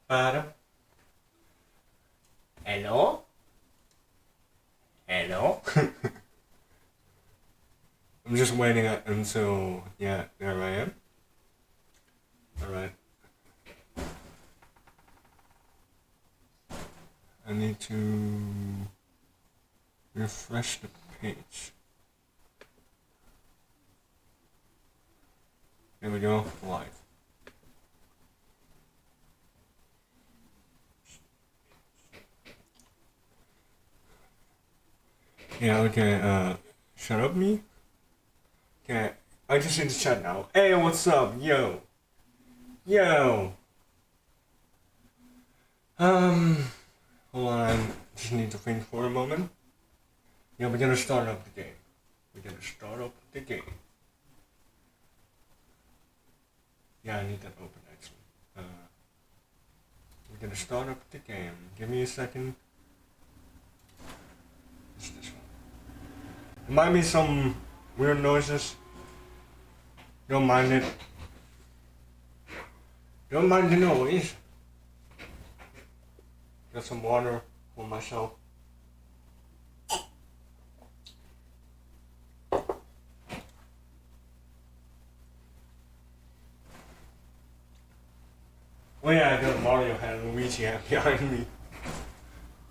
Adam? Hello? Hello? I'm just waiting until, yeah, there I am. Alright. I need to refresh the page. There we go, live. Yeah, okay, shut up me? Okay, I just need to chat now. Hey, what's up? Yo. Yo. Hold on, just need to think for a moment. Yeah, we're gonna start up the game. Yeah, I need that open actually. We're gonna start up the game. Give me a second. It's this one. There might be some weird noises. Don't mind it. Don't mind the noise. Got some water for myself. Oh yeah, I got Mario hat and Luigi hat behind me.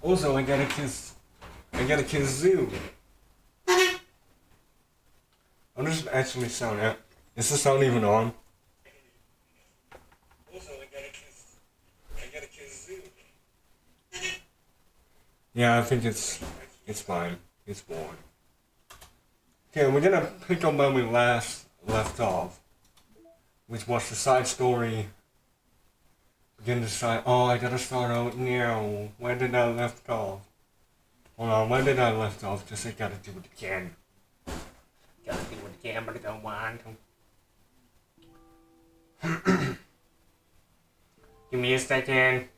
Also, I got a kazoo. How does it actually sound? Is the sound even on? Also, I got a kazoo. Yeah, I think it's fine. It's boring. Okay, we're gonna pick up where we last left off, which was the side story. Begin to decide. Oh, I gotta start out now. Where did I left off? Hold on, where did I left off? Just I gotta do it again. Gotta do it again, but I don't want to. Give me a second.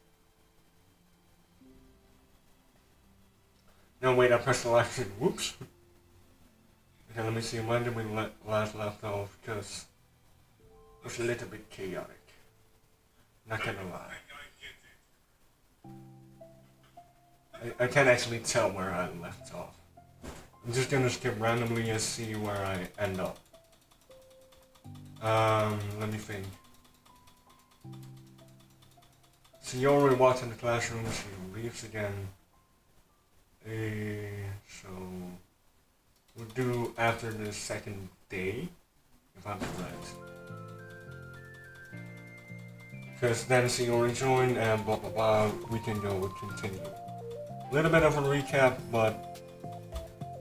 No, wait, I pressed the last button. Whoops. Okay, let me see. When did we last left off? Because it was a little bit chaotic. Not gonna lie. I can't actually tell where I left off. I'm just gonna skip randomly and see where I end up. Let me think. Sayori walks in the classroom, she leaves again. So we'll do after the second day, if I'm correct. Because then Sayori joined and blah blah blah, we can go continue. A little bit of a recap, but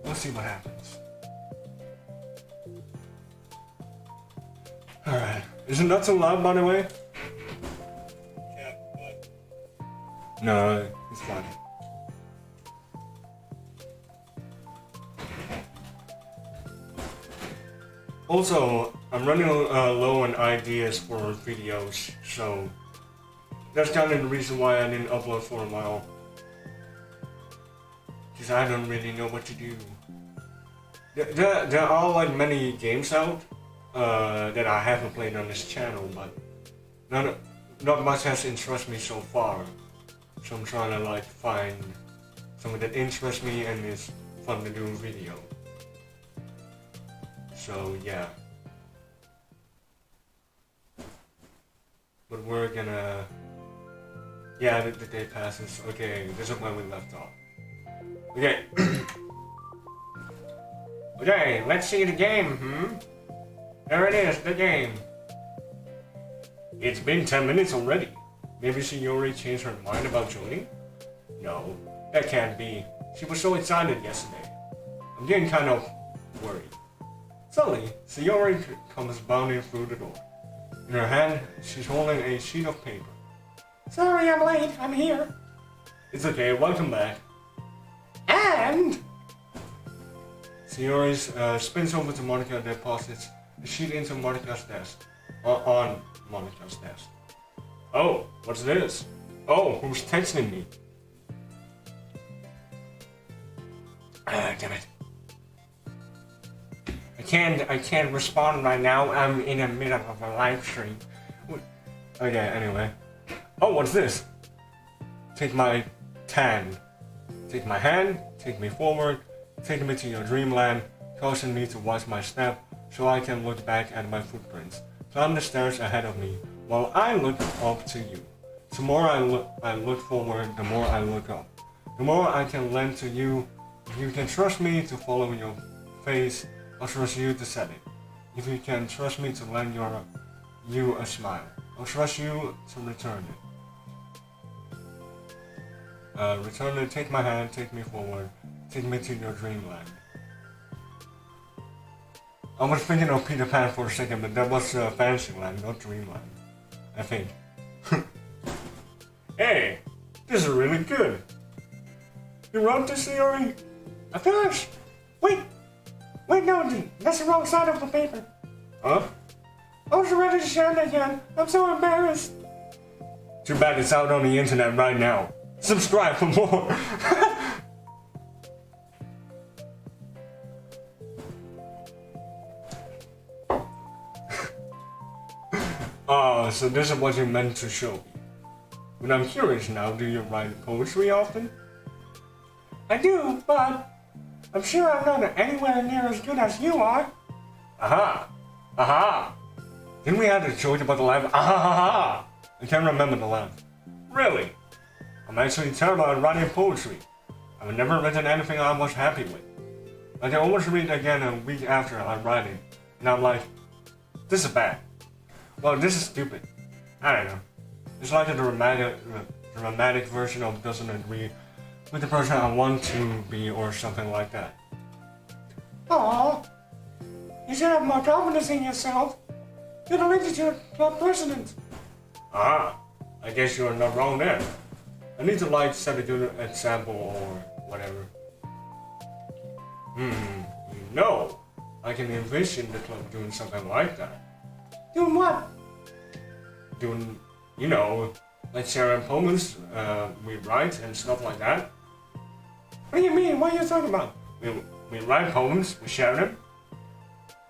we'll see what happens. Alright. Is it not too loud, by the way? Yeah, but... No, it's fine. Also, I'm running low on ideas for videos, so that's kind of the reason why I didn't upload for a while. Because I don't really know what to do. There are like many games out that I haven't played on this channel, but not much has interested me so far. So I'm trying to like find something that interests me and is fun to do a video. So yeah. But we're gonna... Yeah, the day passes. Okay, this is where we left off. Okay. Okay, let's see the game, There it is, the game. It's been 10 minutes already. Maybe Sayori changed her mind about joining? No, that can't be. She was so excited yesterday. I'm getting kind of worried. Suddenly, Sayori comes bounding through the door. In her hand, she's holding a sheet of paper. Sorry I'm late, I'm here. It's okay, welcome back. And... Sayori spins over to Monica and deposits the sheet into Monica's desk. On Monica's desk. Oh, what's this? Oh, who's texting me? Damn it. I can't respond right now. I'm in the middle of a live stream. Okay, anyway. Oh, what's this? Take my hand. Take my hand, take me forward, take me to your dreamland, caution me to watch my step so I can look back at my footprints. Climb the stairs ahead of me while I look up to you. The more I look forward, the more I look up. The more I can lend to you. If you can trust me to follow your face, I'll trust you to set it. If you can trust me to lend you a smile, I'll trust you to return it. Return it, take my hand, take me forward, take me to your dreamland. I was thinking of Peter Pan for a second, but that was Fantasyland, not Dreamland. I think. Hey, this is really good. You wrote this theory? I finished. Wait, no, that's the wrong side of the paper. Huh? I was ready to share it again. I'm so embarrassed. Too bad it's out on the internet right now. Subscribe for more. So this is what you meant to show me. But I'm curious now, do you write poetry often? I do, but I'm sure I'm not anywhere near as good as you are. Aha! Aha! Didn't we have a joke about the laugh? Aha! I can't remember the laugh. Really? I'm actually terrible at writing poetry. I've never written anything I was happy with. I can almost read again a week after I'm writing, and I'm like, this is bad. Well, this is stupid. I don't know. It's like a dramatic version of doesn't agree with the person I want to be or something like that. Aww. You should have more confidence in yourself. You're the literature club president. Ah, I guess you're not wrong there. I need to set a good example or whatever. No, I can envision the club doing something like that. Doing what? Doing, like sharing poems we write and stuff like that. What do you mean? What are you talking about? We write poems, we share them,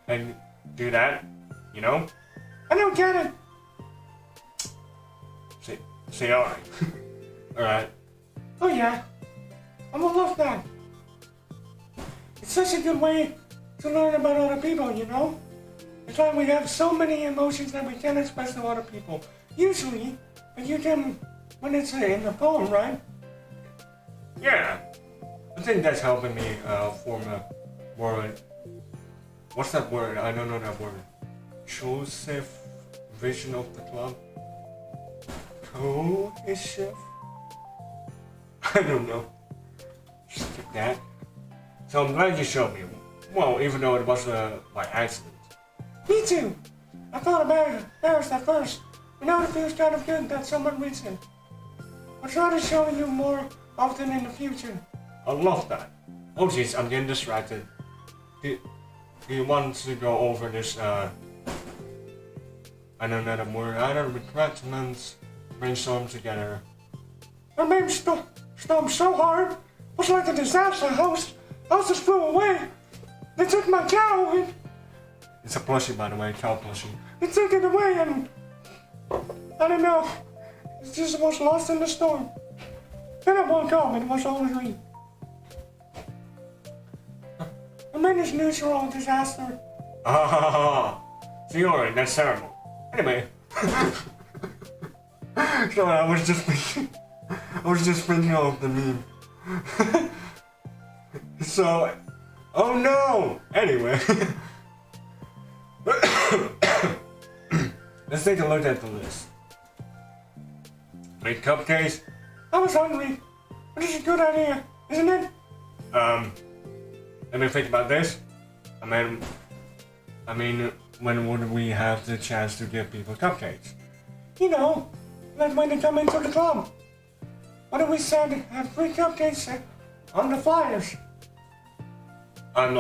and do that, I don't get it. Say alright. Alright. Oh yeah, I'm gonna love that. It's such a good way to learn about other people, It's like we have so many emotions that we can't express to other people. Usually, but you can when it's in the poem, right? Yeah. I think that's helping me form a word. What's that word? I don't know that word. Cohesive vision of the club? Cohesive? I don't know. Just like that. So I'm glad you showed me. Well, even though it was by accident. Me too. I thought embarrassed at first, but now it feels kind of good that someone reads it. I'll try to show you more often in the future. I love that. Oh jeez, I'm getting distracted. Do you want to go over this, I don't know the word, either regretments, brainstorm together. My name stomped so hard, it was like a disaster house. Houses flew away. They took my cow. It's a plushie, by the way, cow plushie. They took it away and I don't know. It just was lost in the storm. Then I woke up and it was all a dream. I made this neutral disaster. Ah, see, alright, that's terrible. Anyway, so I was just thinking of the meme. So, oh no! Anyway, let's take a look at the list. Make cupcakes. I was hungry. But it's a good idea, isn't it? Let me think about this. I mean, when would we have the chance to give people cupcakes? Like when they come into the club. What if we said have free cupcakes on the flyers? I'm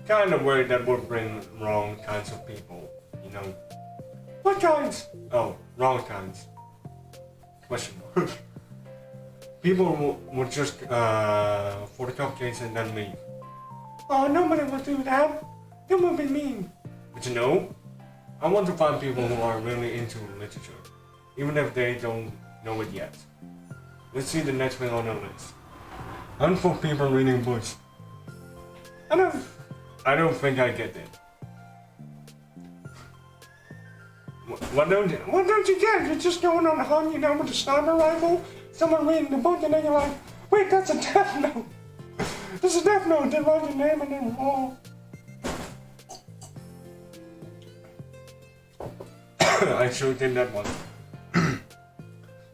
kind of worried that would bring wrong kinds of people, What kinds? Oh, wrong kinds. Question mark. People would just for the cupcakes and then leave. Oh, nobody would do that. That would be mean. But I want to find people who are really into literature, even if they don't know it yet. Let's see the next one on the list. Handful of people reading books. I don't think I get it. What don't you get? You're just going on a hunt, with a sniper rifle, someone reading the book, and then you're like, wait, that's a death note. This is a death note. They write your name and then wall. I sure did that one.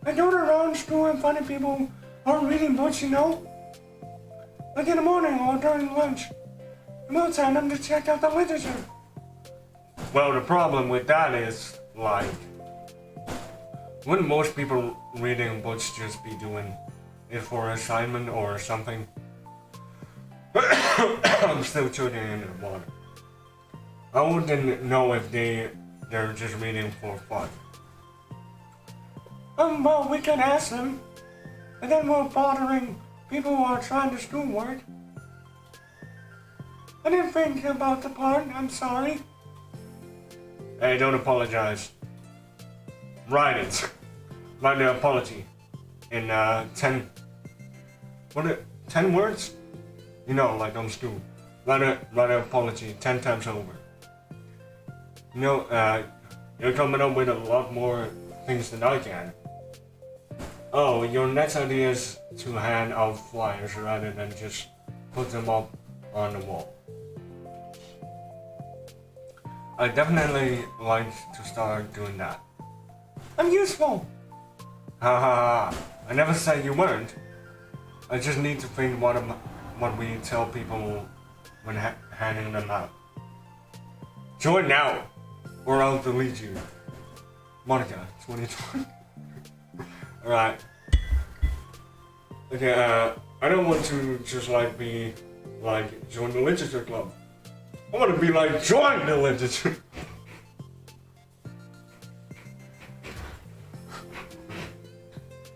I go around school and funny people are reading books, like in the morning or during lunch. I'm out telling them to check out the literature. Well, the problem with that is, wouldn't most people reading books just be doing it for an assignment or something? I'm still choking into the water. I wouldn't know if they're just reading for fun. Well, we can ask them, and then we're bothering people who are trying to schoolwork. I didn't think about the part, I'm sorry. Hey, don't apologize. Write it. Write an apology. In 10 words? Like on school. Write an apology 10 times over. You're coming up with a lot more things than I can. Oh, your next idea is to hand out flyers rather than just put them up on the wall. I definitely like to start doing that. I'm useful! Ha ha ha. I never said you weren't. I just need to think what we tell people when handing them out. Join now, or I'll delete you. Monica, 2020. Alright. Okay, I don't want to just be join the literature club. I want to be join the literature.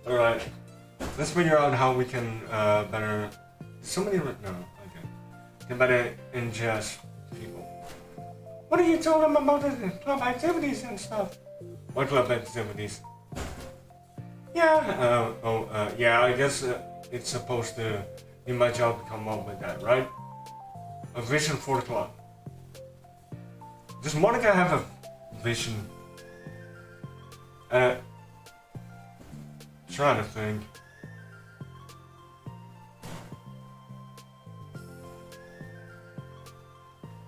Alright. Let's figure out how we can better. Can better ingest people. What are you telling them about the club activities and stuff? What club activities? Yeah. Yeah. I guess it's supposed to be my job to come up with that, right? A vision for the club. Does Monica have a vision? Trying to think.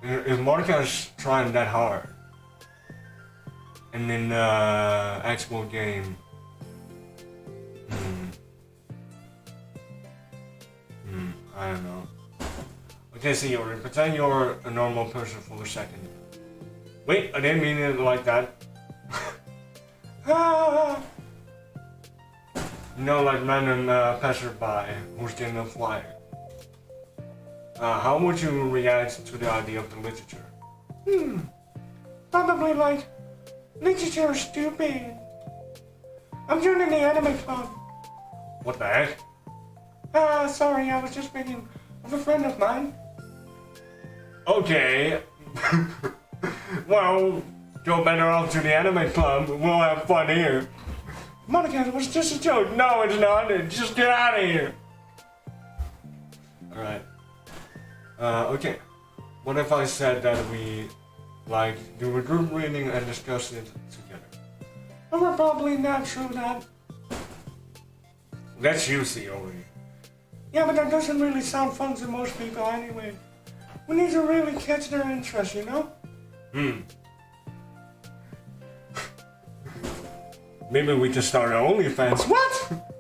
If Monica's trying that hard, and then actual game. I don't know. Okay, so Yori, pretend you're a normal person for a second. Wait, I didn't mean it like that. Like random passerby who's getting a flyer. How would you react to the idea of the literature? Probably literature is stupid. I'm joining the anime club. What the heck? Sorry, I was just thinking of a friend of mine. Okay. Well, go better off to the anime club. We'll have fun here. Monica, it was just a joke. No, it's not. Just get out of here. Alright. Okay. What if I said that we, do a group reading and discuss it together? Well, we're probably not true that. That's you, Theory. Yeah, but that doesn't really sound fun to most people anyway. We need to really catch their interest, Maybe we can start our OnlyFans. What?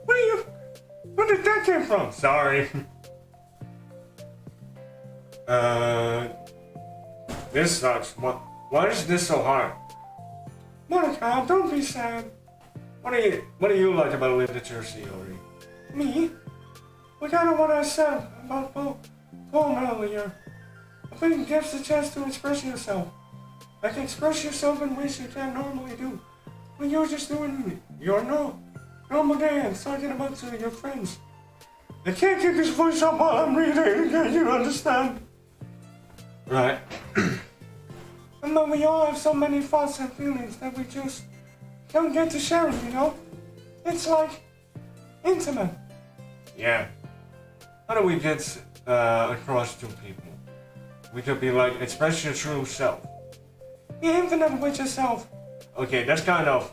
Where did that come from? Sorry. This sucks. Why is this so hard? Monica, don't be sad. What do you like about literature, Theory? Me? Well, kind of what I said about poem earlier. I think it gives a chance to express yourself. Express yourself in ways you can't normally do. When you're just doing your normal day and talking about to your friends. I can't keep this voice up while I'm reading, can you understand? Right. And then we all have so many thoughts and feelings that we just don't get to share them, It's like intimate. Yeah. How do we get across to people? We could be like, express your true self. Be infinite with yourself. Okay, that's kind of.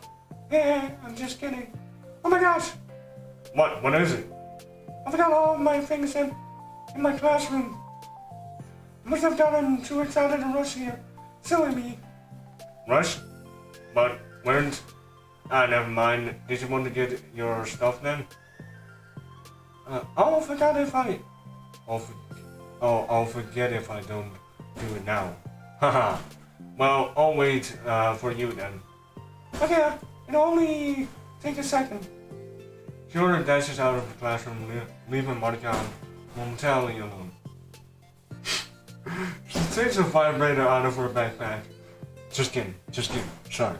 Yeah, I'm just kidding. Oh my gosh! What? What is it? I forgot all of my things in my classroom. Must have gotten too excited to rush here. Silly me. Rush? But weren't... never mind. Did you want to get your stuff then? I'll forget if I... I'll forget if I don't do it now. Haha. Well, I'll wait for you then. Okay, it'll only take a second. Fiona dashes out of the classroom, leaving Monica momentarily alone. She takes a vibrator out of her backpack. Just kidding. Sorry.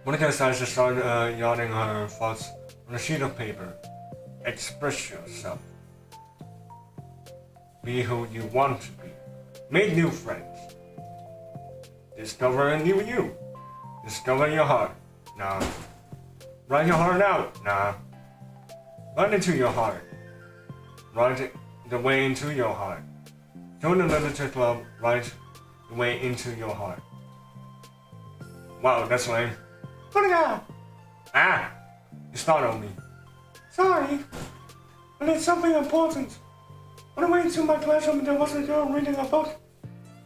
Monica decides to start yawning her thoughts on a sheet of paper. Express yourself. Be who you want to be. Make new friends. Discover a new you. Discover your heart. Nah. Write your heart out. Nah. Run into your heart. Write the way into your heart. Join the literature club. Write the way into your heart. Wow, that's lame. Put it out. You startled me. Sorry, but it's something important. On the way into my classroom, there was a girl reading a book.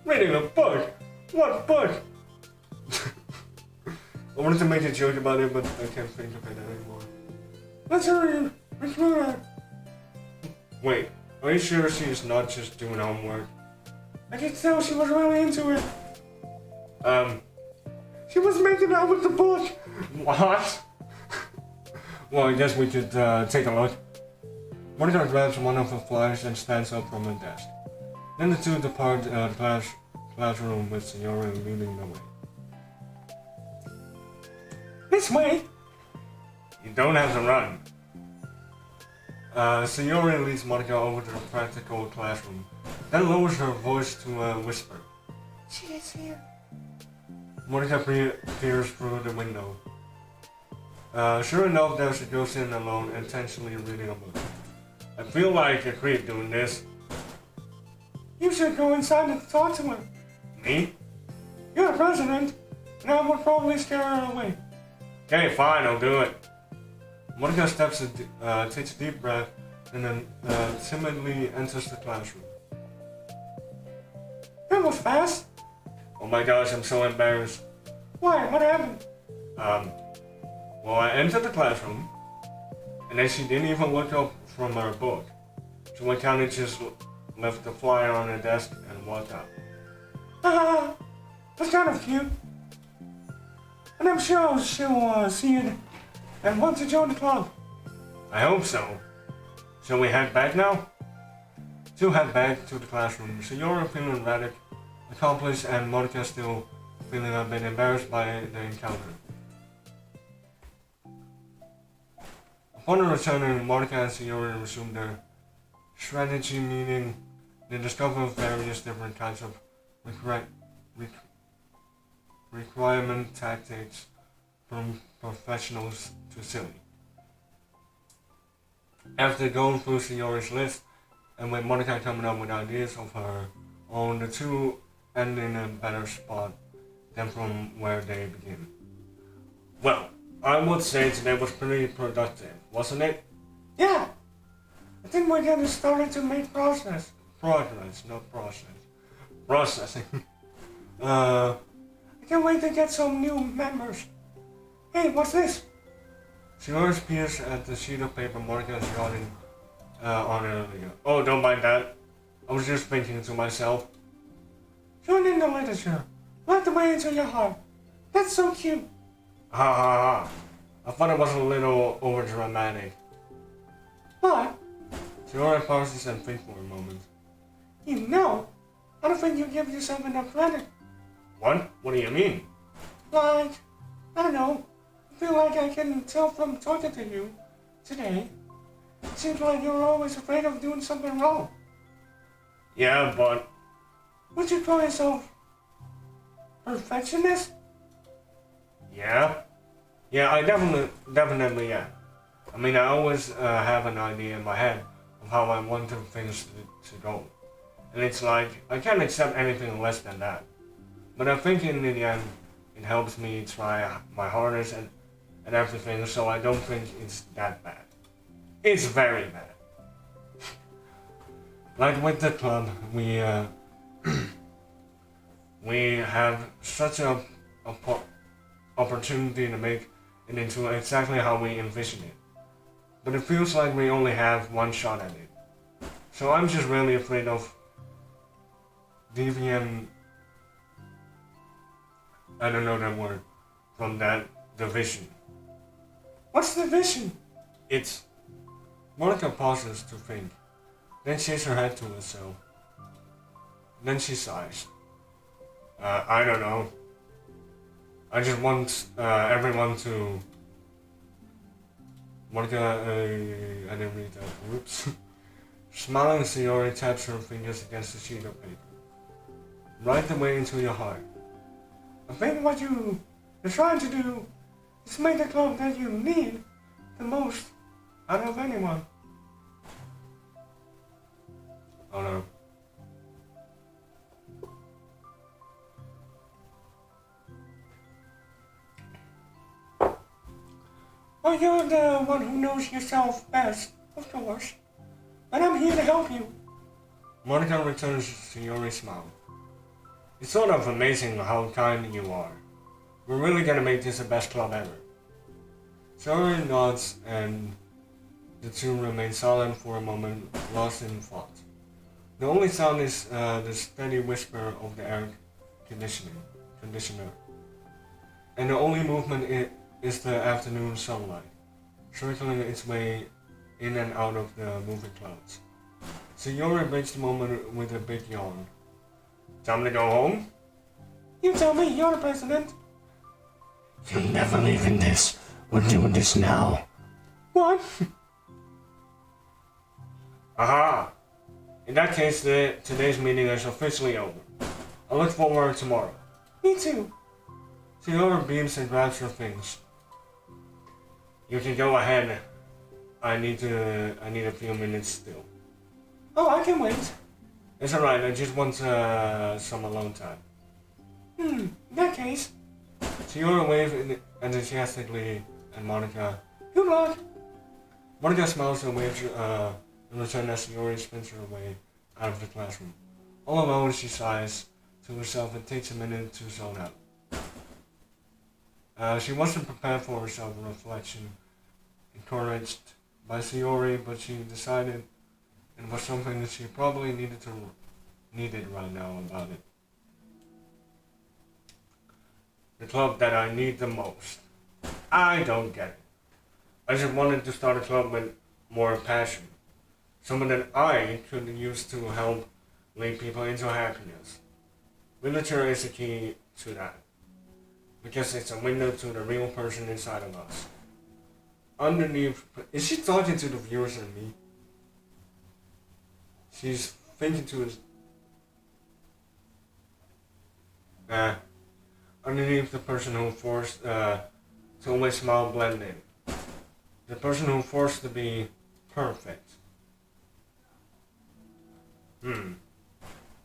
Reading a book? What book? I wanted to make a joke about it, but I can't think of it anymore. Let's hurry, recruiter. Wait, are you sure she's not just doing homework? I could tell she was really into it. She was making out with the book. What? Well, I guess we could take a look. Monica grabs one of the flyers and stands up from her desk. Then the two depart the classroom with Senora leading the way. This way? You don't have to run. Senora leads Monica over to the practical classroom, then lowers her voice to a whisper. She is here. Monica peers through the window. Sure enough, there she goes in alone, intentionally reading a book. I feel like a creep doing this. You should go inside and talk to her. Me? You're the president, and I would probably scare her away. Okay, fine, I'll do it. Monica takes a deep breath, and then timidly enters the classroom. That was fast. Oh my gosh, I'm so embarrassed. Why? What happened? Well, I entered the classroom, and then she didn't even look up from her book. So I kind of just left the flyer on her desk and walked out. That's kind of cute. And I'm sure she'll see it and want to join the club. I hope so. Shall we head back now? To head back to the classroom, Senora feeling rather accomplished and Monica still feeling a bit embarrassed by the encounter. Upon returning, Monica and Senora resumed their strategy meeting. They discovered various different kinds of requirement tactics from professionals to silly. After going through Senora's list, and with Monica coming up with ideas of her own, the two end in a better spot than from where they began. Well, I would say today was pretty productive, wasn't it? Yeah! I think we're getting started to make progress, not process. Processing. I can't wait to get some new members. Hey, what's this? Senora peers at the sheet of paper Monica is yawning on earlier. Oh, don't mind that. I was just thinking to myself. Join in the literature. Light the way into your heart. That's so cute. Ha ha ha. I thought it was a little overdramatic. What? Senora pauses and thinks for a moment. You know, I don't think you give yourself enough credit. What? What do you mean? Like, I don't know. I feel like I can tell from talking to you today. It seems like you're always afraid of doing something wrong. Yeah, but... Would you call yourself perfectionist? Yeah? Yeah, I definitely am. I mean, I always have an idea in my head of how I want things to go. And it's like, I can't accept anything less than that. But I think in the end, it helps me try my hardest and everything, so I don't think it's that bad. It's very bad. Like with the club, we have such a opportunity to make it into exactly how we envision it. But it feels like we only have one shot at it. So I'm just really afraid of deviant, I don't know that word, from the vision. What's the vision? It's... Monica pauses to think. Then shakes her head to herself. Then she sighs. I don't know. I just want everyone to... Monica, I didn't read that. Whoops. Smiling, Sayori taps her fingers against the sheet of paper. Right the way into your heart. I think what you're trying to do is make the club that you need the most out of anyone. Oh no. Well, you're the one who knows yourself best, of course. But I'm here to help you. Monica returns Sayori's smile. It's sort of amazing how kind you are. We're really gonna make this the best club ever. Sayori nods and the two remain silent for a moment, lost in thought. The only sound is the steady whisper of the air conditioner. And the only movement is the afternoon sunlight, circling its way in and out of the moving clouds. Sayori breaks the moment with a big yawn. Time to go home? You tell me, you're the president. You're never leaving this. We're doing this now. What? Aha! In that case, today's meeting is officially over. I look forward to tomorrow. Me too. Sayori beams and grabs her things. You can go ahead. I need a few minutes still. Oh, I can wait. It's alright, I just want some alone time. In that case. Sayori waves enthusiastically at Monica. Good luck! Monica smiles and waves in return as Sayori spins her way out of the classroom. All alone, she sighs to herself and takes a minute to zone out. She wasn't prepared for her self-reflection, encouraged by Sayori, but she decided it was something that she probably needed right now about it. The club that I need the most. I don't get it. I just wanted to start a club with more passion. Something that I could use to help lead people into happiness. Literature is the key to that. Because it's a window to the real person inside of us. Underneath... Is she talking to the viewers and me? She's thinking to his... Underneath the person who forced to always smile blend in. The person who forced to be perfect.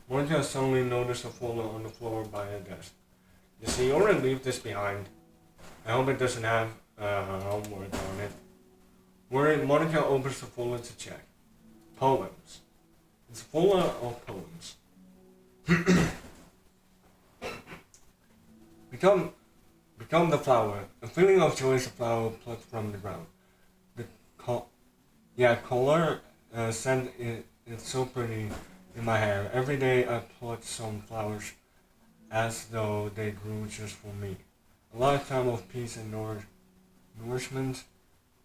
Monica suddenly noticed a folder on the floor by her desk. Did Sayori leave this behind? I hope it doesn't have her homework on it. Worried, Monica opens the folder to check. Poems. It's full of poems. Become the flower. A feeling of joy is a flower plucked from the ground. The color scent it's so pretty in my hair. Every day I pluck some flowers as though they grew just for me. A lifetime of peace and nourishment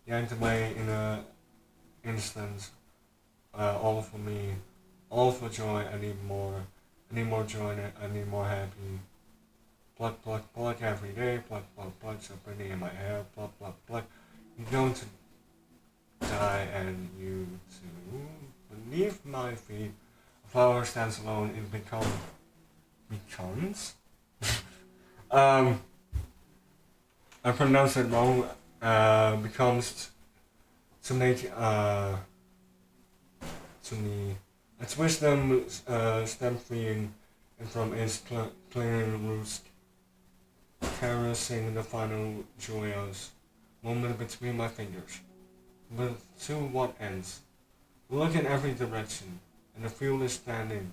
yanked away in an instant. All for me. All for joy. I need more. I need more joy. I need more happy. Pluck, pluck, pluck every day. Pluck, pluck, pluck. So pretty in my hair. Pluck, pluck, pluck. You don't die and you too. Beneath my feet, a flower stands alone. It becomes. I pronounce it wrong, becomes to make to me. Its wisdom stem freeing and from its clearing roots, caressing the final joyous moment between my fingers. But to what ends? Look in every direction, and the field is standing.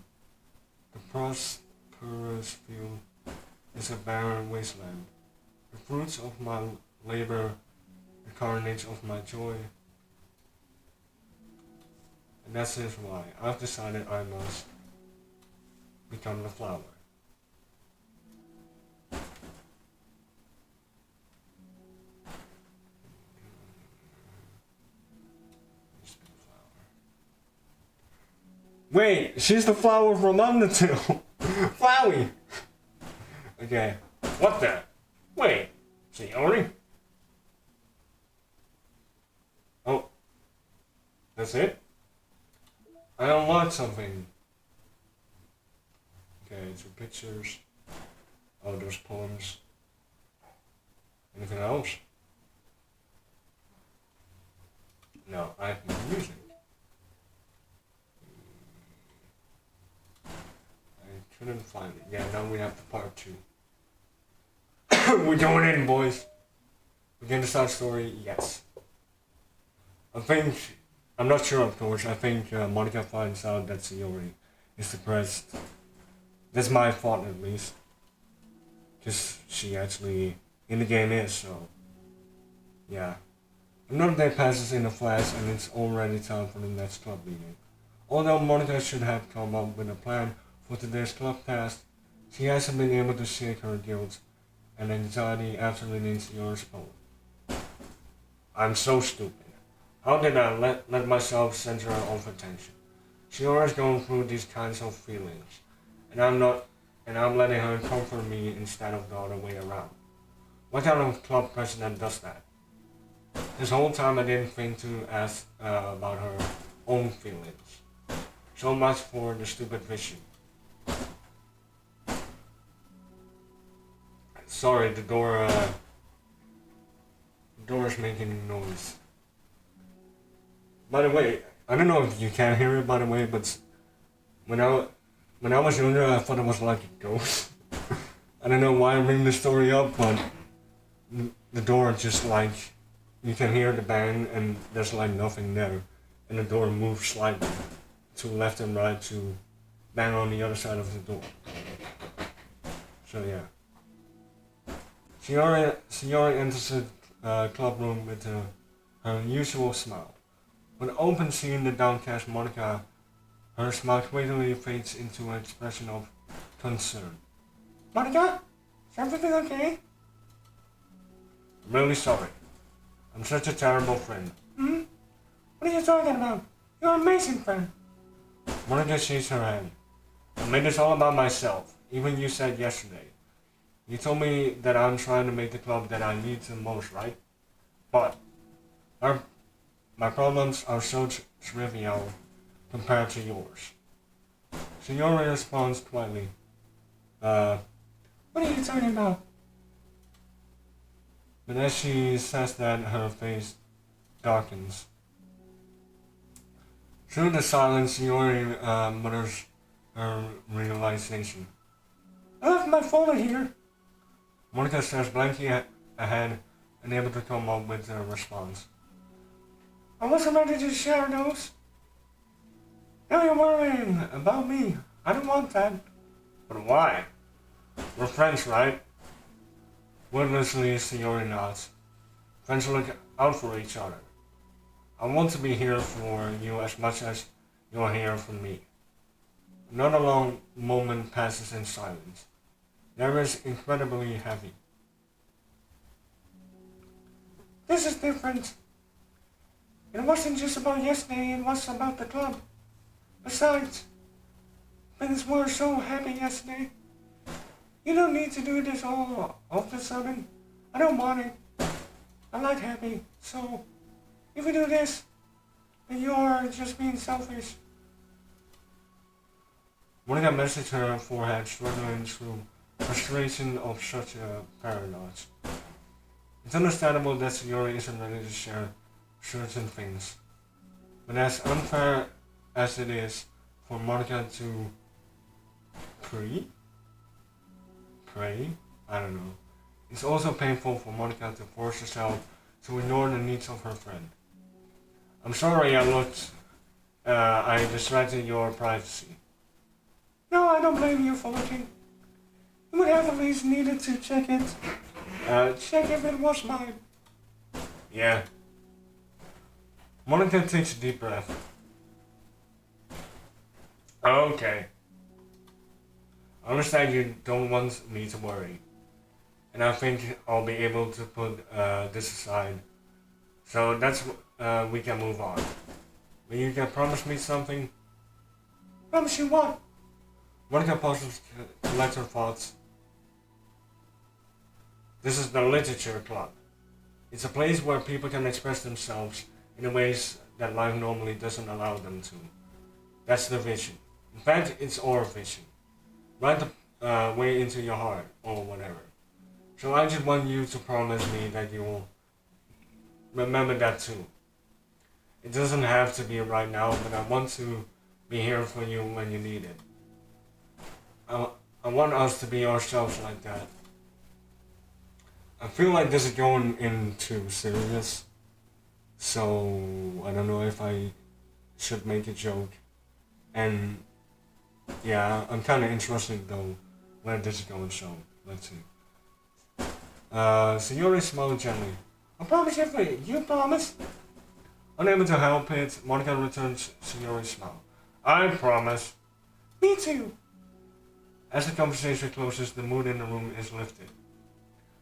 The prosperous field is a barren wasteland. The fruits of my labor, the carnage of my joy. And that is why I've decided I must become the flower. Wait, she's the flower from Undertale. Flowey. Okay. What the? Wait. Sayori? Oh. That's it? I unlocked something. Okay, 2 pictures. Oh, those poems. Anything else? No, I have no music. I couldn't find it. Yeah, now we have the part 2. We're going in, boys. Begin the side story, yes. I'm not sure of course, I think Monica finds out that Sayori is depressed. That's my fault at least. Because she actually, in the game is, so. Yeah. Another day passes in a flash and it's already time for the next club meeting. Although Monica should have come up with a plan for today's club task, she hasn't been able to shake her guilt and anxiety after reading Sayori's poem. I'm so stupid. How did I let myself center of attention? Sayori's going through these kinds of feelings, and I'm letting her comfort me instead of the other way around. What kind of club president does that? This whole time I didn't think to ask about her own feelings. So much for the stupid vision. Sorry, the door is making noise. By the way, I don't know if you can hear it by the way, but when I was younger I thought it was like a ghost. I don't know why I'm bringing the story up, but the door just like, you can hear the bang and there's like nothing there. And the door moves slightly to left and right to bang on the other side of the door. So yeah. Sayori enters the club room with her usual smile. When open seeing the downcast Monica, her smile quickly fades into an expression of concern. Monica? Is everything okay? I'm really sorry. I'm such a terrible friend. Hmm? What are you talking about? You're an amazing friend. Monica shakes her head. I made this all about myself. Even you said yesterday. You told me that I'm trying to make the club that I need the most, right? But my problems are so trivial compared to yours. Sayori responds quietly. What are you talking about? But as she says that, her face darkens. Through the silence, Sayori mutters her realization. I left my folder here. Monica stares blankly ahead, unable to come up with a response. I wasn't ready to share those. Now you're worrying about me. I don't want that. But why? We're friends, right? Wordlessly, Sayori nods. Friends look out for each other. I want to be here for you as much as you're here for me. Another long moment passes in silence. There is incredibly heavy. This is different. It wasn't just about yesterday, it was about the club. Besides, things were so happy yesterday. You don't need to do this all of a sudden. I don't want it. I like happy, so if you do this, then you're just being selfish. Monica messaged her forehead, struggling through frustration of such a paradox. It's understandable that Sayori isn't ready to share certain things, but as unfair as it is for Monica to pray, I don't know, it's also painful for Monica to force herself to ignore the needs of her friend. I'm sorry I distracted your privacy. No, I don't blame you for looking. You would have at least needed to check it. Check if it was mine. Yeah. Monica takes a deep breath. Okay. I understand you don't want me to worry. And I think I'll be able to put this aside. So that's we can move on. But you can promise me something? Promise you what? Monica pauses to collect her thoughts. This is the literature club. It's a place where people can express themselves in ways that life normally doesn't allow them to. That's the vision. In fact, it's our vision. Right the way into your heart, or whatever. So I just want you to promise me that you will remember that too. It doesn't have to be right now, but I want to be here for you when you need it. I want us to be ourselves like that. I feel like this is going in too serious, so I don't know if I should make a joke. And yeah, I'm kind of interested though where this is going, so let's see. Signori smiled gently. I promise you, you promise? Unable to help it, Monica returns Signori's smile. I promise. Me too. As the conversation closes, the mood in the room is lifted.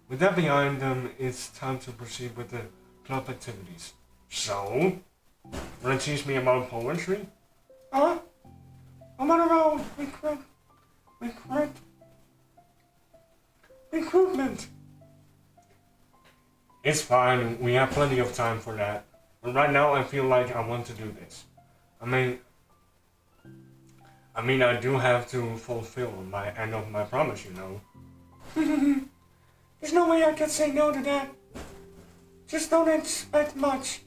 With that behind them, it's time to proceed with the club activities. So, wanna teach me about poetry? Huh? I'm on our own. Recruitment. It's fine, we have plenty of time for that. But right now I feel like I want to do this. I mean I do have to fulfill my end of my promise, you know. There's no way I can say no to that. Just don't expect much.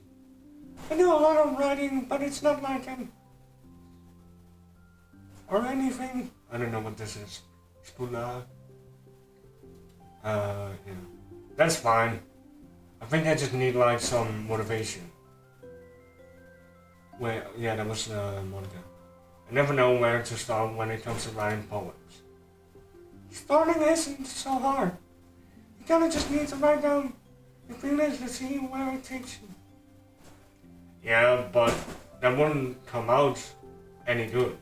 I do a lot of writing, but it's not like I'm... or anything. I don't know what this is. Spula. Yeah. That's fine. I think I just need like some motivation. Wait, yeah, that was Monica. I never know where to start when it comes to writing poems. Starting isn't so hard. You kinda just need to write down your feelings to see where it takes you. Yeah, but that wouldn't come out any good.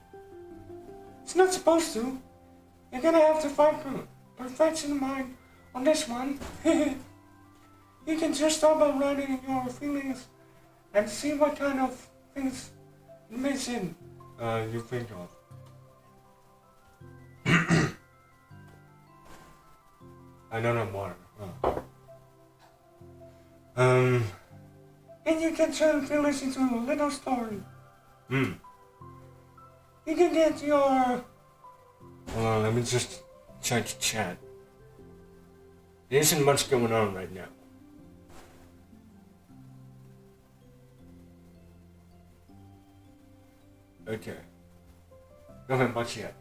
It's not supposed to. You're gonna have to find perfection in mind on this one. You can just start by writing your feelings and see what kind of things missing you think of. I don't have water. And you can turn feelings into a little story. You can get your... Hold on, let me just check chat. There isn't much going on right now. Okay. Nothing much yet.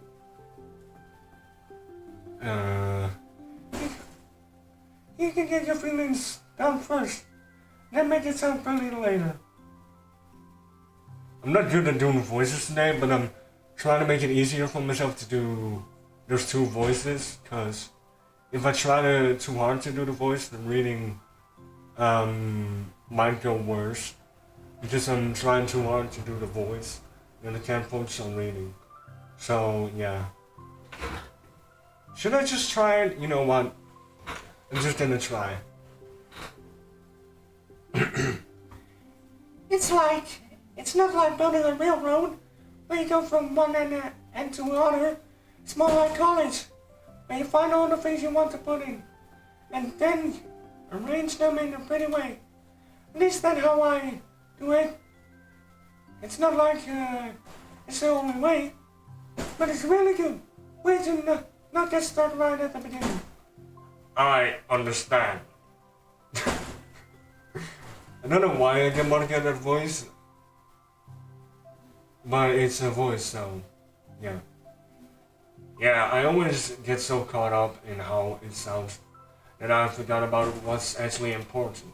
You can get your feelings down first, then make it sound pretty later. I'm not good at doing voices today, but I'm trying to make it easier for myself to do those two voices, because if I try too hard to do the voice, the reading might go worse, because I'm trying too hard to do the voice, and I can't focus on reading. So, yeah. Should I just try it? You know what? I'm just gonna try. It's not like building a railroad, where you go from one end to another. It's more like college, where you find all the things you want to put in, and then arrange them in a pretty way. At least that's how I do it. It's not like it's the only way, but it's really good. Way to not get started right at the beginning. I understand. I don't know why I get Monica that voice, but it's a voice, so yeah. Yeah, I always get so caught up in how it sounds that I forgot about what's actually important.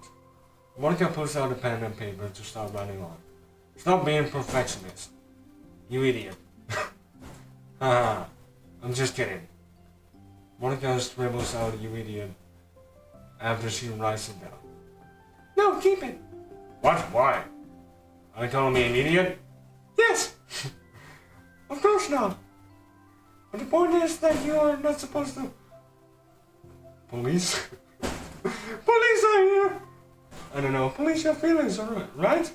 Monica pulls out a pen and paper to start writing on. Stop being perfectionist. You idiot. Haha, I'm just kidding. Monica scribbles out you idiot after she writes it down. No, keep it. What? Why? Are you calling me an idiot? Yes! Of course not. But the point is that you are not supposed to... Police? Police are here! I don't know, police your feelings, right?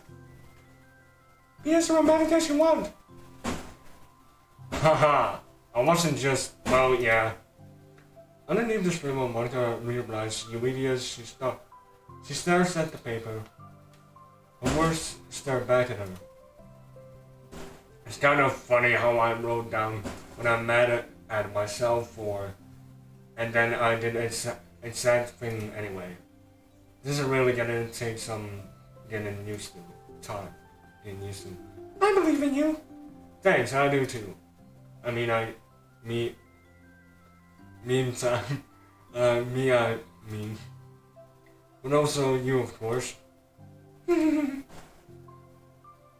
Be as romantic as you want. Haha, I wasn't just... Well, yeah. Underneath the scribble, Monica realizes you idiot. She stares at the paper. Her words stare back at her. It's kind of funny how I wrote down what I'm mad at myself for, and then I did the exact thing anyway. This is really gonna take some getting used to. Time. Getting used to. I believe in you. Thanks, I do too. I mean, meantime, I mean. But also you, of course.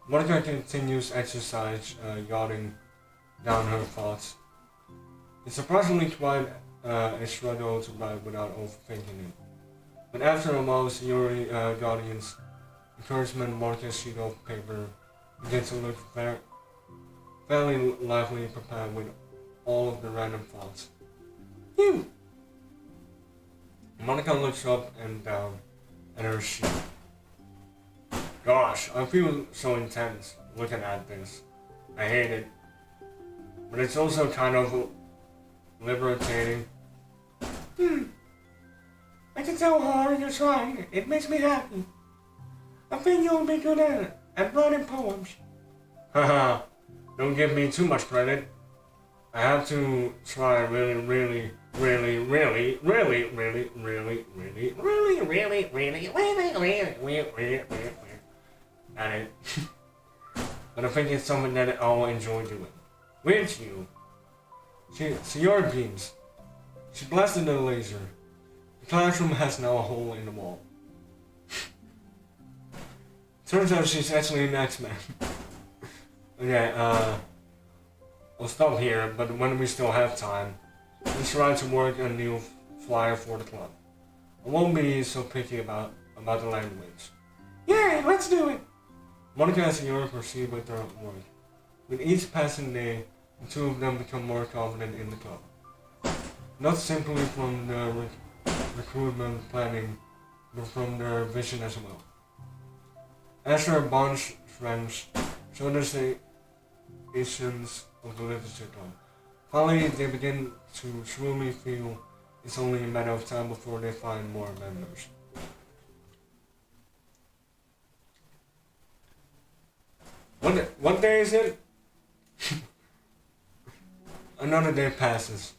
Monica continues exercise, yachting down her thoughts. It's surprisingly quite a struggle to write without overthinking it. But after a while, Yuri Guardian's encouragement, Monica's sheet of paper begins to look fairly lively prepared with all of the random thoughts. You! Monica looks up and down at her sheet. Gosh, I feel so intense looking at this. I hate it. But it's also kind of liberating. I can tell how hard you're trying. It makes me happy. I think you'll be good at writing poems. Haha, don't give me too much credit. I have to try really at it. But I think it's something that I'll enjoy doing. With you. See your beams. She blasted the laser. The classroom has now a hole in the wall. Turns out she's actually an X-Man. Okay, I'll stop here, but when we still have time, let's try to work a new flyer for the club. I won't be so picky about the language. Yeah, let's do it! Monica and Senora proceed with their work. With each passing day, the two of them become more confident in the club. Not simply from the recruitment planning, but from their vision as well. As their bonds friends, so does the essence of the literature club. Finally, they begin to truly feel it's only a matter of time before they find more members. What day is it? Another day passes.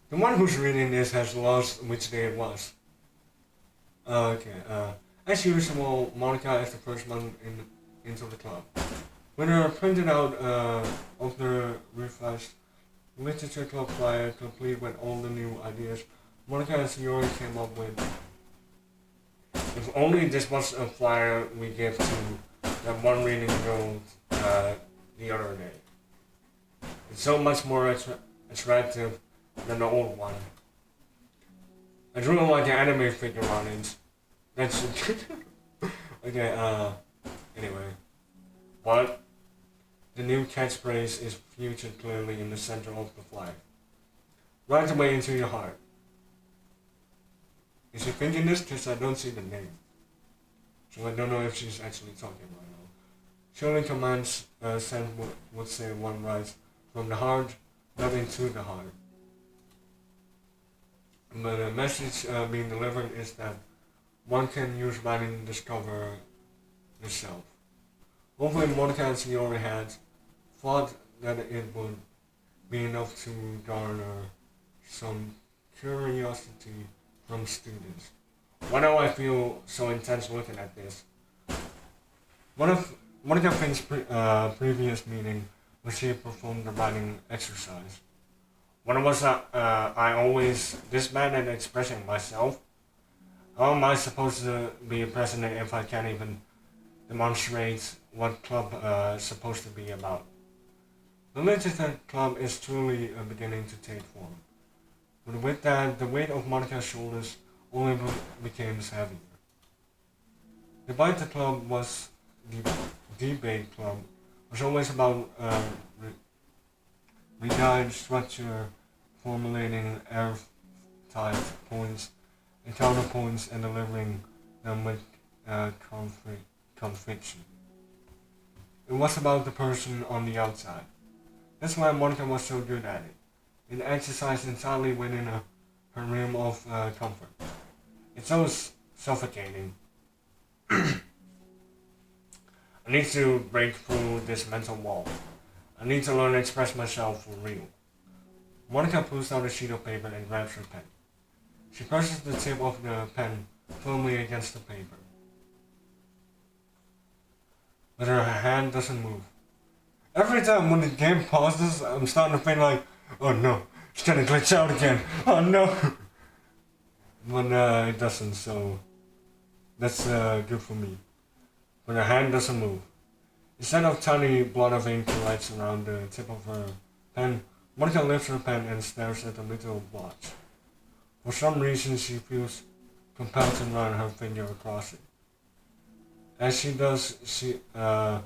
The one who's reading this has lost which day it was. As usual, Monica is the first one into the club. With her printed out of the revised literature club flyer, complete with all the new ideas Monica and Sayori came up with. If only this was a flyer we gave to that one reading girl the other day. It's so much more attractive than the old one. I drew like an anime figure on it. That's okay. Anyway, but the new catchphrase is featured clearly in the center of the flag, right away into your heart. Is she thinking this? Because I don't see the name, so I don't know if she's actually talking right now. Surely commands sent would say one writes from the heart, not into the heart. But the message being delivered is that one can use writing to discover the self. Hopefully Monica and Signori had thought that it would be enough to garner some curiosity from students. Why do I feel so intense looking at this? One of Monica Finn's previous meeting was she performed the writing exercise. When was I always this bad at expressing myself? How am I supposed to be a president if I can't even demonstrate what club is supposed to be about? The literature club is truly beginning to take form. But with that, the weight of Monica's shoulders only became heavier. The Bite Club was the debate club was always about rigid structure, formulating airtight points and counterpoints and delivering them with conviction. It was about the person on the outside. That's why Monica was so good at it. It exercised entirely within her realm of comfort. It's so suffocating. I need to break through this mental wall. I need to learn to express myself for real. Monica pulls out a sheet of paper and grabs her pen. She presses the tip of the pen firmly against the paper. But her hand doesn't move. Every time when the game pauses, I'm starting to think like, oh no, it's gonna glitch out again. Oh no! But it doesn't, so that's good for me. But her hand doesn't move. Instead of tiny blot of ink lights around the tip of her pen, Monica lifts her pen and stares at the little blotch. For some reason, she feels compelled to run her finger across it. As she does, so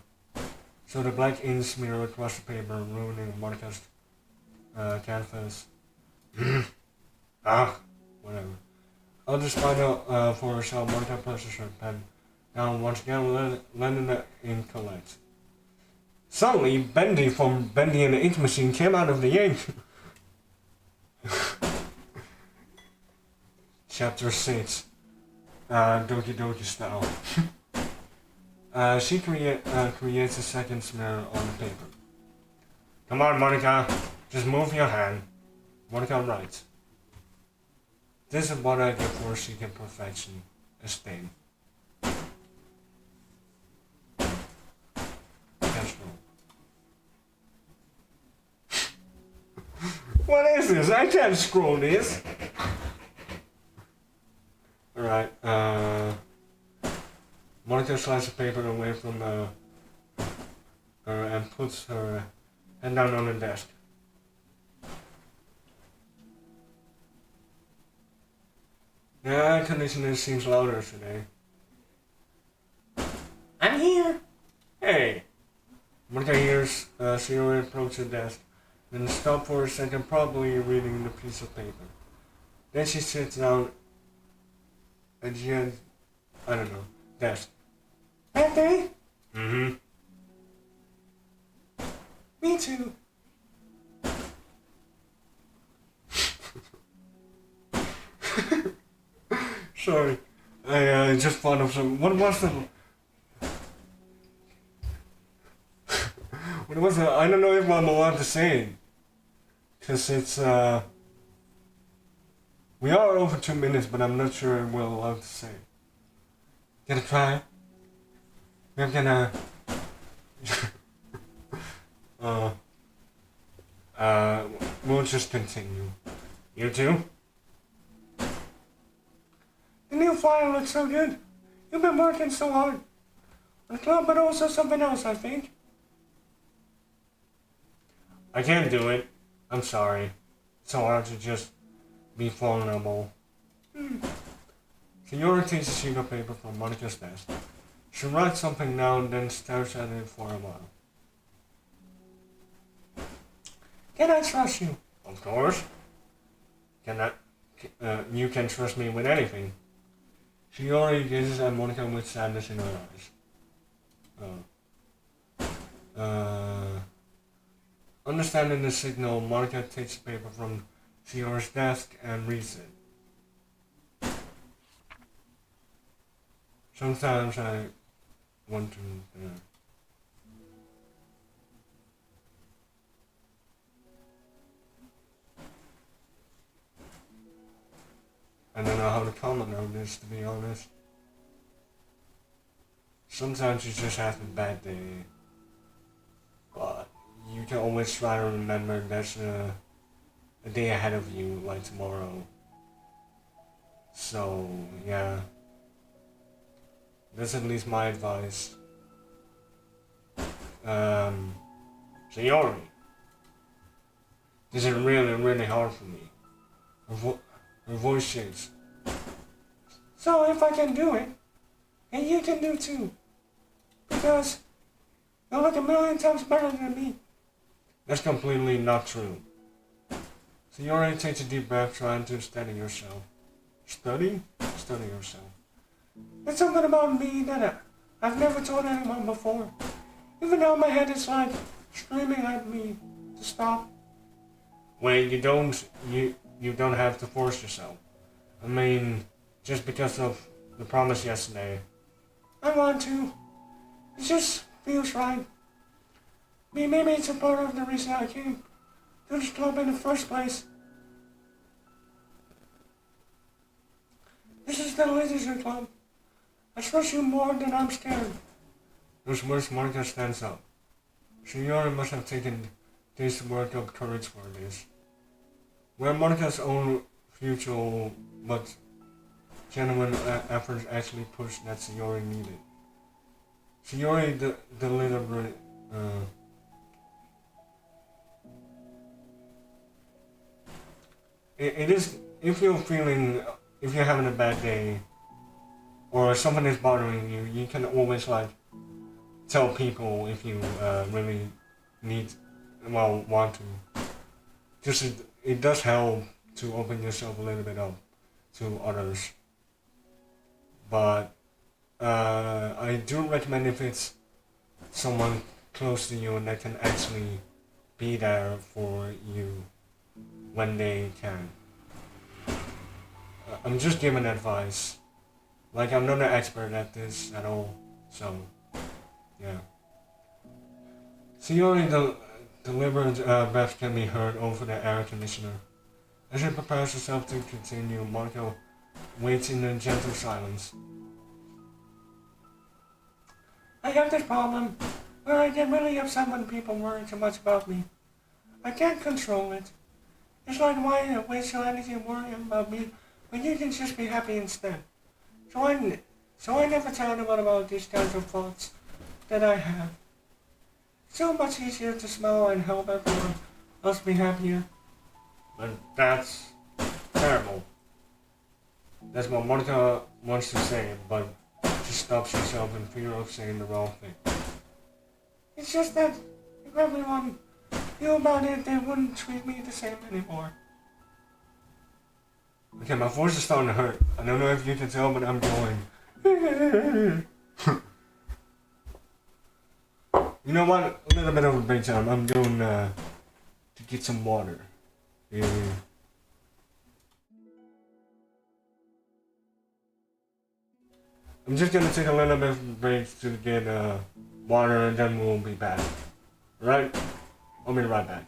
the black ink smear across the paper, ruining Monica's canvas. Whatever. Despite for herself, Monica presses her pen down once again, letting the ink collect. Suddenly, Bendy from Bendy and the Ink Machine came out of the ink. Chapter 6. Doki Doki style. She creates a second smear on the paper. Come on, Monica. Just move your hand. Monica writes. This is what I get for seeking perfection. A stain. What is this? I can't scroll this. Alright, Monica slides the paper away from her and puts her head down on the desk. The air conditioner seems louder today. I'm here! Hey! Monica hears Sierra approach the desk, then stop for a second, probably reading the piece of paper. Then she sits down at the end, I don't know, desk. Happy? Mm-hmm. Me too. Sorry, I just thought of some. What was the? What was it? I don't know if I'm allowed to say it, cause it's we are over 2 minutes, but I'm not sure we're allowed to say it. Gonna try. We're gonna. We'll just continue. You too? The new flyer looks so good. You've been working so hard. On the club, but also something else, I think. I can't do it. I'm sorry. It's so hard to just be vulnerable. Senora takes a sheet of paper from Monica's desk. She writes something down and then stares at it for a while. Can I trust you? Of course. You can trust me with anything. She already gazes at Monica with sadness in her eyes. Understanding the signal, Monica takes the paper from Sierra's desk and reads it. Sometimes I want to... I don't know how to comment on this, to be honest. Sometimes you just have a bad day, but you can always try to remember there's a day ahead of you, like tomorrow. So, yeah. That's at least my advice. Sayori, this is really, really hard for me. Her voice shakes. So if I can do it, and you can do too. Because you're like a million times better than me. That's completely not true. Sayori takes a deep breath, trying to steady yourself. Study? Study yourself. There's something about me that I've never told anyone before. Even though my head is like screaming at me to stop. Wait, you don't have to force yourself. I mean, just because of the promise yesterday. I want to. It just feels right. Maybe it's a part of the reason I came to this club in the first place. This is the leadership club. I trust you more than I'm scared. Those words Monica stands up. Sayori must have taken days to work up courage for this. Where Monica's own futile but genuine efforts actually pushed that Sayori needed. Sayori deliberately it is if you're having a bad day or something is bothering you, you can always like tell people if you really want to. Just it does help to open yourself a little bit up to others. But I do recommend if it's someone close to you and that can actually be there for you when they can. I'm just giving advice. Like, I'm not an expert at this at all, so, yeah. Sayori deliberate breath can be heard over the air conditioner. As she prepares herself to continue, Marco waits in a gentle silence. I have this problem where I get really upset when people worry too much about me. I can't control it. It's like, why waste your energy worrying about me when you can just be happy instead? So I never tell anyone about these kinds of thoughts that I have. It's so much easier to smile and help everyone else be happier. But that's terrible. That's what Monica wants to say, but she stops herself in fear of saying the wrong thing. It's just that if everyone knew about it, they wouldn't treat me the same anymore. Okay, my voice is starting to hurt. I don't know if you can tell, but I'm going. You know what? A little bit of a break time. I'm going to get some water. Yeah. I'm just gonna take a little bit of a break to get water and then we'll be back. Right? I'll be right back.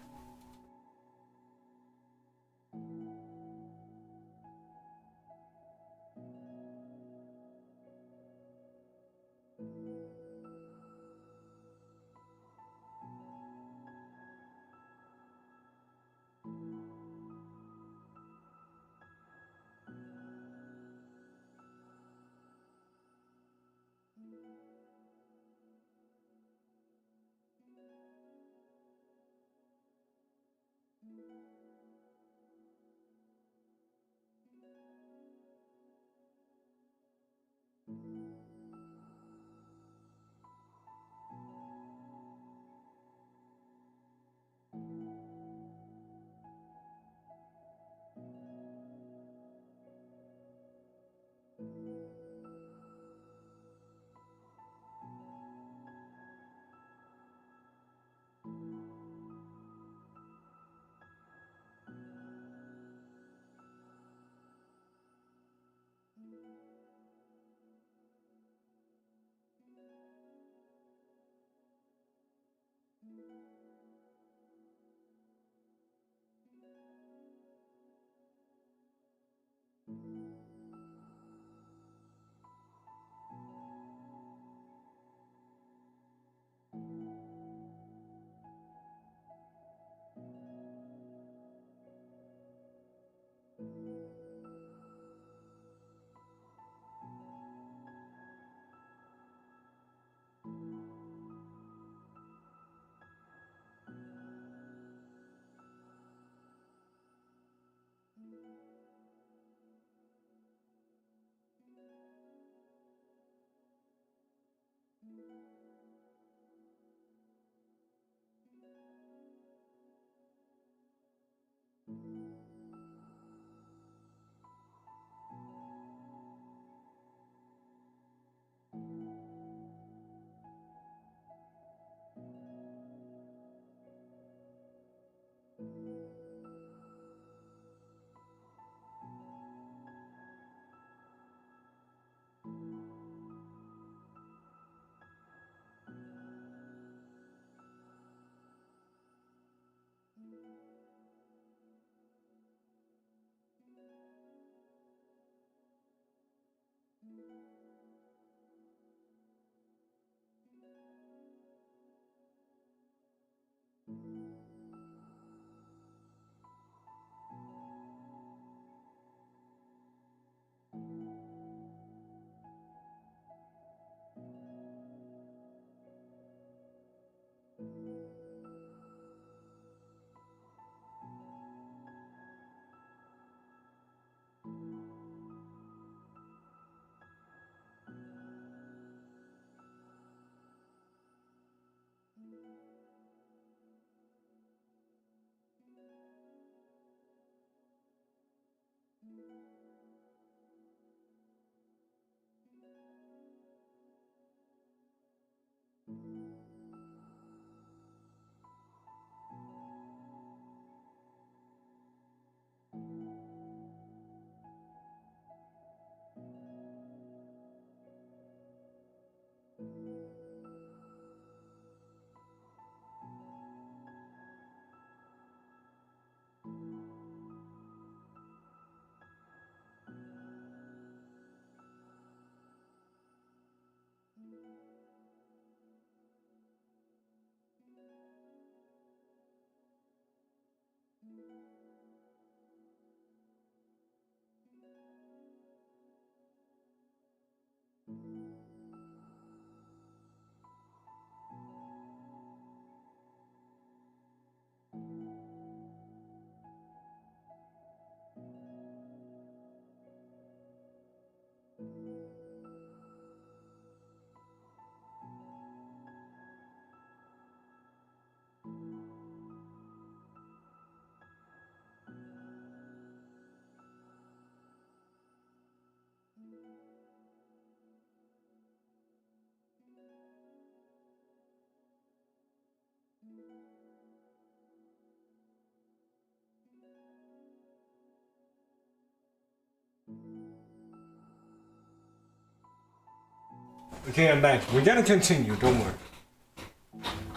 Okay, I'm back. We gotta continue, don't worry.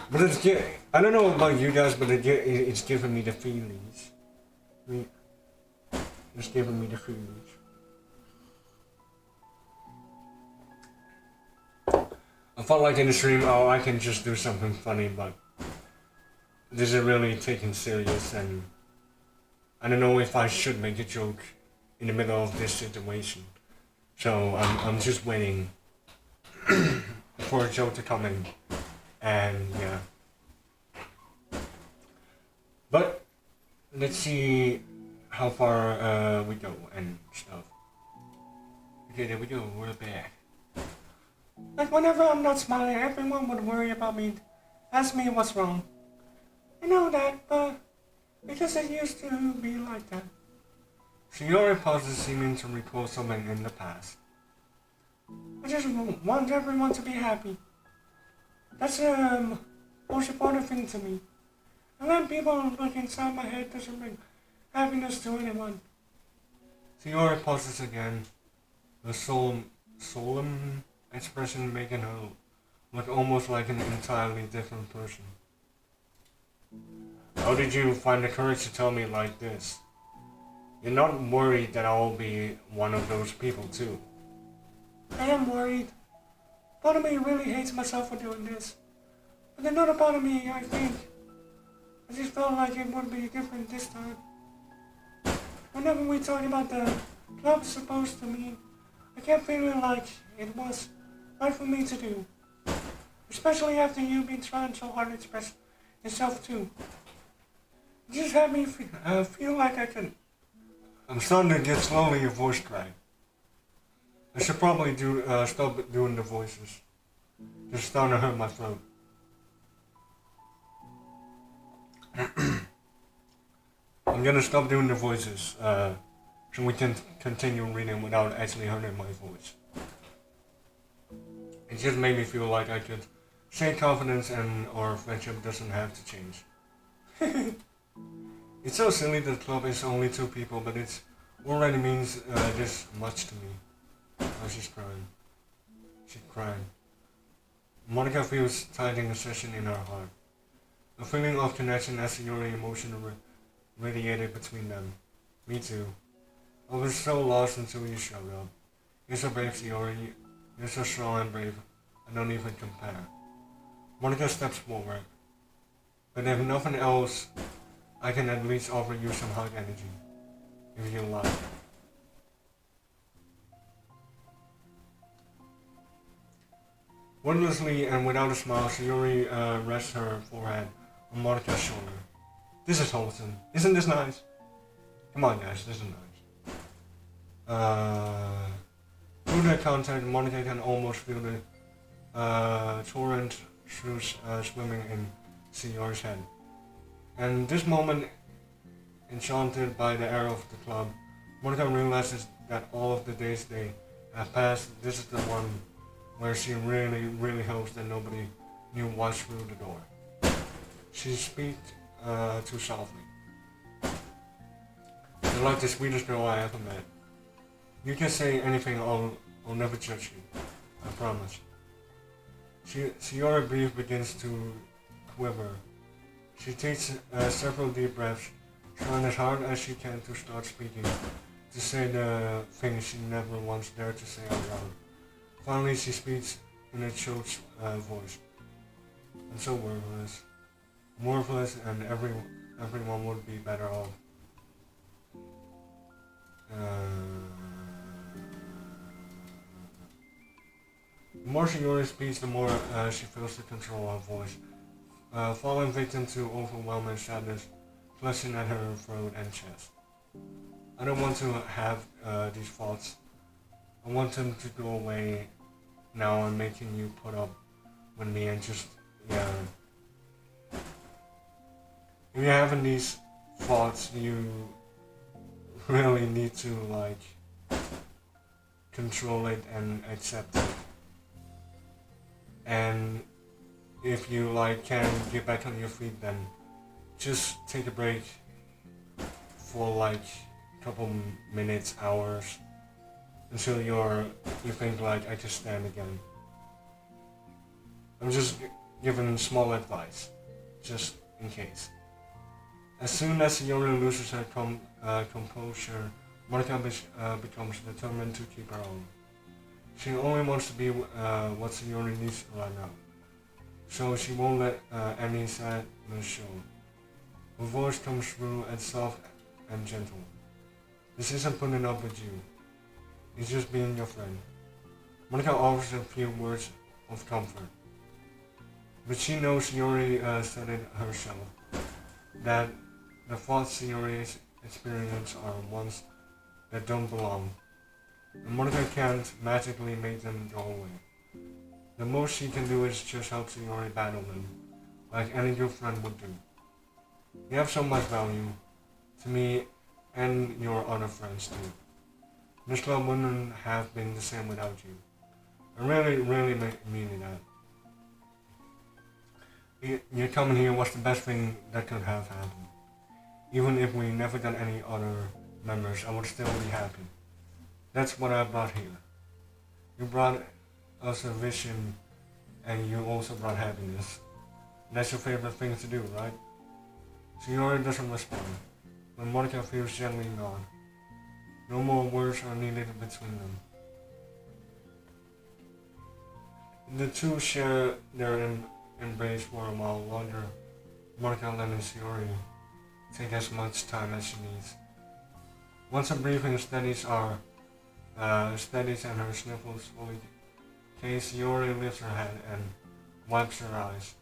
But I don't know about you guys, but it's giving me the feelings. It's giving me the feelings. I felt like in the stream, oh, I can just do something funny, but this is really taken serious, and I don't know if I should make a joke in the middle of this situation. So I'm just waiting for a joke to come in, and yeah. But let's see how far we go and stuff. Okay, there we go. We're back. Like whenever I'm not smiling, everyone would worry about me, ask me what's wrong. I know that, but because it used to be like that. Shiori pauses, seeming to recall something in the past. I just want everyone to be happy. That's most important thing to me. And when people look inside my head doesn't bring happiness to anyone. Shiori pauses again, the solemn expression making her look almost like an entirely different person. How did you find the courage to tell me like this? You're not worried that I'll be one of those people too? I am worried. Part of me really hates myself for doing this. But another part of me, I think, I just felt like it would be different this time. Whenever we talk about the club supposed to mean, I kept feeling like it was right for me to do. Especially after you've been trying so hard to express yourself too. It just had me feel like I could. I'm starting to get slowly a voice crack. I should probably stop doing the voices. It's starting to hurt my throat. I'm gonna stop doing the voices so we can continue reading without actually hurting my voice. It just made me feel like I could say confidence and our friendship doesn't have to change. It's so silly that the club is only 2 people, but it already means this much to me. Oh, she's crying. She's crying. Monica feels tightening a session in her heart. A feeling of connection as your emotion radiated between them. Me too. I was so lost until you showed up. You're so brave, Shiori. You're so strong and brave. I don't even compare. Monica steps forward. But if nothing else, I can at least offer you some hug energy. If you like. Wordlessly and without a smile, Shiori rests her forehead on Monica's shoulder. This is wholesome. Isn't this nice? Come on guys, this is nice. Through the contact, Monica can almost feel the torrent swimming in Shiori's head. And this moment, enchanted by the air of the club, Monica realizes that all of the days they have passed, this is the one where she really hopes that nobody knew what's through the door. She speaks too softly. You're like the sweetest girl I ever met. You can say anything, I'll never judge you. I promise. Shiori breath begins to quiver. She takes several deep breaths, trying as hard as she can to start speaking, to say the things she never once dared to say out loud. Finally, she speaks in a choked voice. I'm so worthless, and everyone would be better off. The more Shiori speaks, the more she feels the control of her voice, falling victim to overwhelming sadness, clutching at her throat and chest. I don't want to have these thoughts. I want them to go away now and making you put up with me and just, yeah. If you're having these thoughts, you really need to, like, control it and accept it. And if you, like, can get back on your feet, then just take a break for, like, a couple minutes, hours, until you think like I can stand again. I'm just giving small advice, just in case. As soon as Sayori loses her composure, Monica becomes determined to keep her own. She only wants to be what Sayori needs right now, so she won't let any sadness show. Her voice comes through as soft and gentle. This isn't putting up with you. It's just being your friend. Monica offers a few words of comfort. But she knows Sayori said it herself, that the thoughts Sayori experiences are ones that don't belong. And Monica can't magically make them go away. The most she can do is just help Sayori battle them, like any good friend would do. You have so much value to me and your other friends too. This club wouldn't have been the same without you. I really mean that. You coming here was the best thing that could have happened. Even if we never got any other members, I would still be happy. That's what I brought here. You brought us a vision, and you also brought happiness. That's your favorite thing to do, right? Sayori doesn't respond, but Monica feels gently gone. No more words are needed between them. The two share their embrace for a while longer. Monica letting Sayori take as much time as she needs. Once her breathing steadies and her sniffles fully case, Sayori lifts her head and wipes her eyes.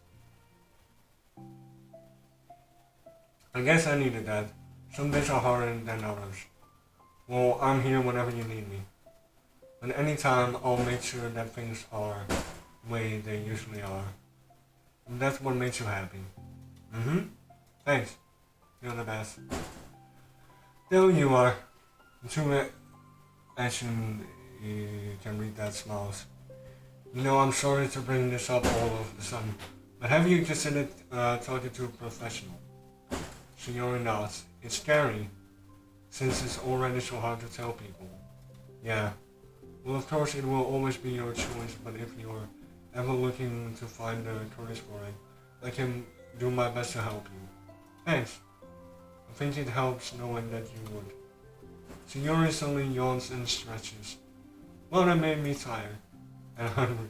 I guess I needed that. Some days are harder than others. Well, I'm here whenever you need me. But anytime, I'll make sure that things are the way they usually are. And that's what makes you happy. Thanks. You're the best. There you are. Two action, you can read that smiles. You know, I'm sorry to bring this up all of a sudden, but have you considered talking to a professional? Sayori nods. It's scary, since it's already so hard to tell people. Yeah. Well, of course it will always be your choice, but if you're ever looking to find the courage for it, I can do my best to help you. Thanks. I think it helps knowing that you would. Sayori suddenly yawns and stretches. Well, that made me tired and hungry.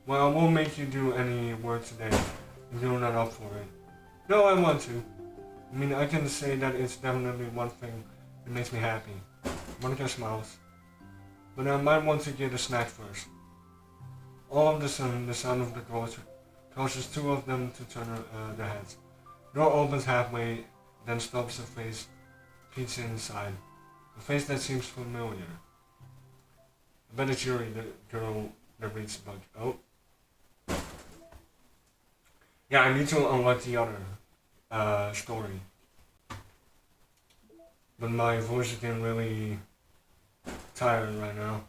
Well, I won't make you do any work today if you're not up for it. No, I want to. I mean, I can say that it's definitely one thing that makes me happy. Monica smiles. But I might want to get a snack first. All of a sudden, the sound of the door causes two of them to turn their heads. The door opens halfway, then stops. A face peeks inside. A face that seems familiar. I bet it's Yuri, the girl that reads the book. Oh. Yeah, I need to unlock the other story. But my voice is getting really tired right now.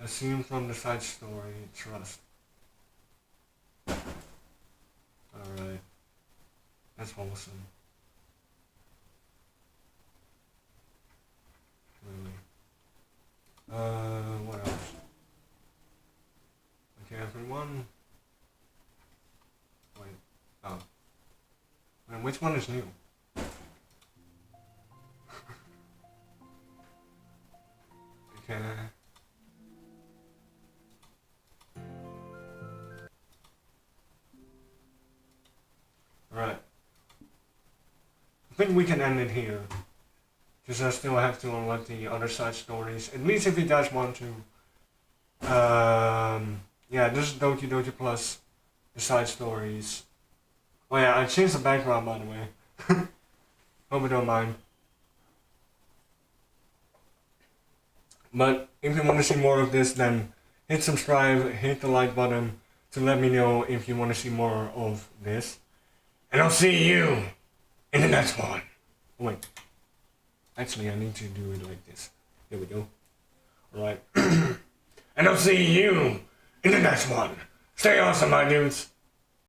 A scene from the side story, Trust. Alright. That's wholesome. Really. What else? Okay, everyone. Wait. Oh. Wait, which one is new? Okay. Alright. I think we can end it here. Because I still have to unlock the other side stories. At least if you guys want to. Yeah, this is Doki plus the side stories. Oh yeah, I changed the background by the way. Hope you don't mind. But if you want to see more of this, then hit subscribe, hit the like button to let me know if you want to see more of this. And I'll see you in the next one. Oh, wait. Actually, I need to do it like this. There we go. Alright. And I'll see you in the next one. Stay awesome, my dudes.